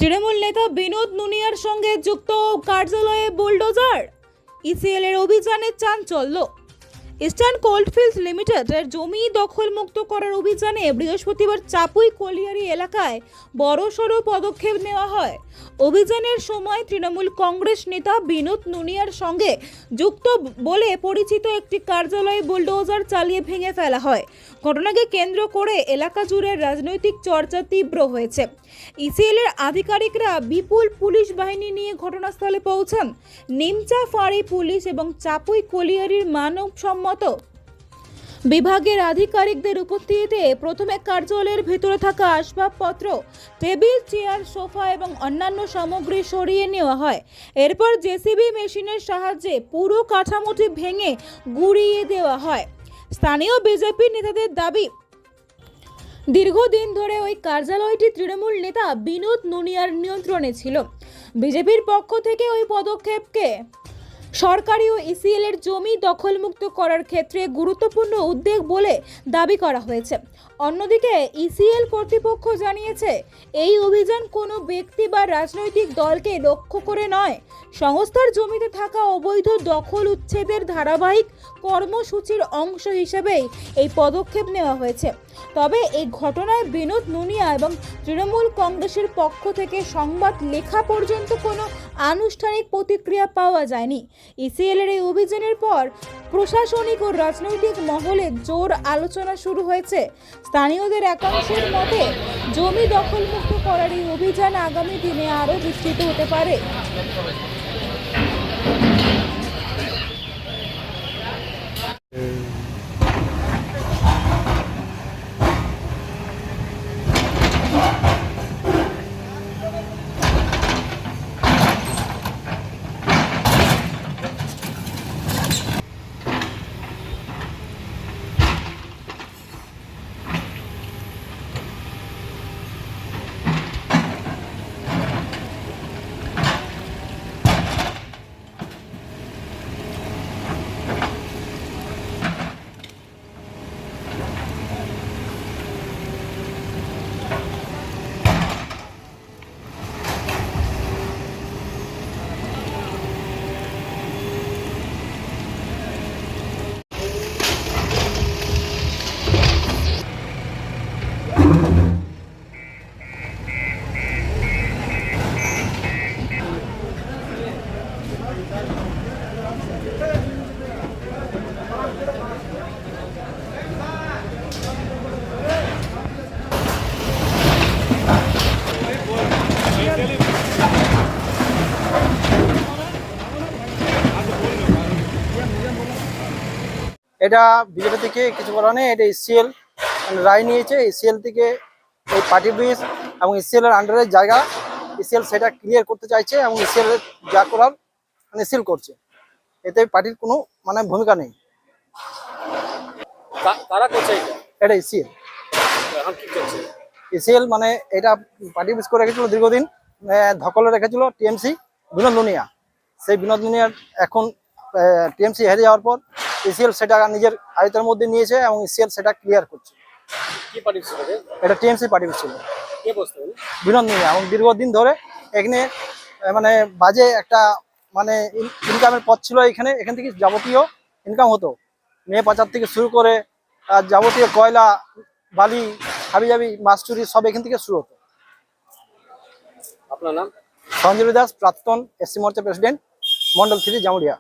তৃণমূল নেতা বিনোদ নুনিয়ার সঙ্গে যুক্ত কার্যালয়ে বুলডোজার। ইসিএল এর অভিযানে চাঞ্চল্য। ইস্টার্ন কোল্ডফিল্ডস লিমিটেডের জমি দখলমুক্ত করার অভিযানে বৃহস্পতিবার চাপুই কলিয়ারি এলাকায় বড়সড় পদক্ষেপ নেওয়া হয়। অভিযানের সময় তৃণমূল কংগ্রেস নেতা বিনোদ নুনিয়ার সঙ্গে যুক্ত বলে পরিচিত একটি কার্যালয়ে বুলডোজার চালিয়ে ভেঙে ফেলা হয়। ঘটনাকে কেন্দ্র করে এলাকা জুড়ে রাজনৈতিক চর্চা তীব্র হয়েছে। ইসিএল এর আধিকারিকরা বিপুল পুলিশ বাহিনী নিয়ে ঘটনাস্থলে পৌঁছান। নিমচা ফাঁড়ি পুলিশ এবং চাপুই কলিয়ারির মানবসম্মত বিভাগের আধিকারিকদের উপস্থিতিতে প্রথমে কার্যালয়ের ভেতরে থাকা আসবাবপত্র, টেবিল, চেয়ার, সোফা এবং অন্যান্য সামগ্রী সরিয়ে নেওয়া হয়। এরপর জেসিবি মেশিনের সাহায্যে পুরো কাঠামোটি ভেঙে গুঁড়িয়ে দেওয়া হয়। স্থানীয় বিজেপি নেতাদের দাবি, দীর্ঘদিন ধরে ওই কার্যালয়টি তৃণমূল নেতা বিনোদ নুনিয়ার নিয়ন্ত্রণে ছিল। বিজেপির পক্ষ থেকে ওই পদক্ষেপকে সরকারি ও ইসিএল এর জমি দখলমুক্ত করার ক্ষেত্রে গুরুত্বপূর্ণ উদ্যোগ বলে দাবি করা হয়েছে। অন্যদিকে ইসিএল কর্তৃপক্ষ জানিয়েছে, এই অভিযান কোনো ব্যক্তি বা রাজনৈতিক দলকে লক্ষ্য করে নয়, সংস্থার জমিতে থাকা অবৈধ দখল উচ্ছেদের ধারাবাহিক কর্মসূচির অংশ হিসেবেই এই পদক্ষেপ নেওয়া হয়েছে। তবে এই ঘটনায় বিনোদ নুনিয়া এবং তৃণমূল কংগ্রেসের পক্ষ থেকে সংবাদ লেখা পর্যন্ত কোনো আনুষ্ঠানিক প্রতিক্রিয়া পাওয়া যায়নি। ইসিএল এর এই অভিযানের পর প্রশাসনিক ও রাজনৈতিক মহলে জোর আলোচনা শুরু হয়েছে। স্থানীয়দের একাংশের মতে, জমি দখলমুক্ত করার এই অভিযান আগামী দিনে আরও বিস্তৃত হতে পারে। এটা বিজেপি থেকে কিছু বলা নেই, এটা ইসিএল রায় নিয়েছে। ইসিএল থেকে এই পার্টি ব্রিজ এবং ইসিএল এর আন্ডারের জায়গা ইসিএল সেটা ক্লিয়ার করতে চাইছে এবং ইসিএল যা করার ইসিএল করছে, এতে পার্টির কোনো ভূমিকা নেই। কারা করছে এটা ইসিএল। এখন কি করছে ইসিএল এটা পার্টি ব্রিজ করে রেখেছিল দীর্ঘদিন, ধকলে রেখেছিল টিএমসি বিনোদ নুনিয়া। সেই বিনোদ নুনিয়ার এখন টিএমসি হেরে যাওয়ার পর ইসিএল সেটা নিজের আয়ত্তের মধ্যে নিয়েছে এবং ইসিএল সেটা ক্লিয়ার করছে। কি পার্টি ছিল এটা টিএমসি পার্টি ছিল, কে বসতে বিনোদ নুনিয়া। এবং দীর্ঘদিন ধরে এখানে বাজে একটা ইনকামের পথ ছিল। এখান থেকে যাবতীয় ইনকাম হতো, মেয়ে পাচার থেকে শুরু করে যাবতীয় কয়লা, বালি, হাবিজাবি, মাছ চুরি সব এখান থেকে শুরু হতো। আপনার নাম? সঞ্জয় দাস, প্রাক্তন এসসি মোর্চা প্রেসিডেন্ট, মন্ডল 3 জামুরিয়া।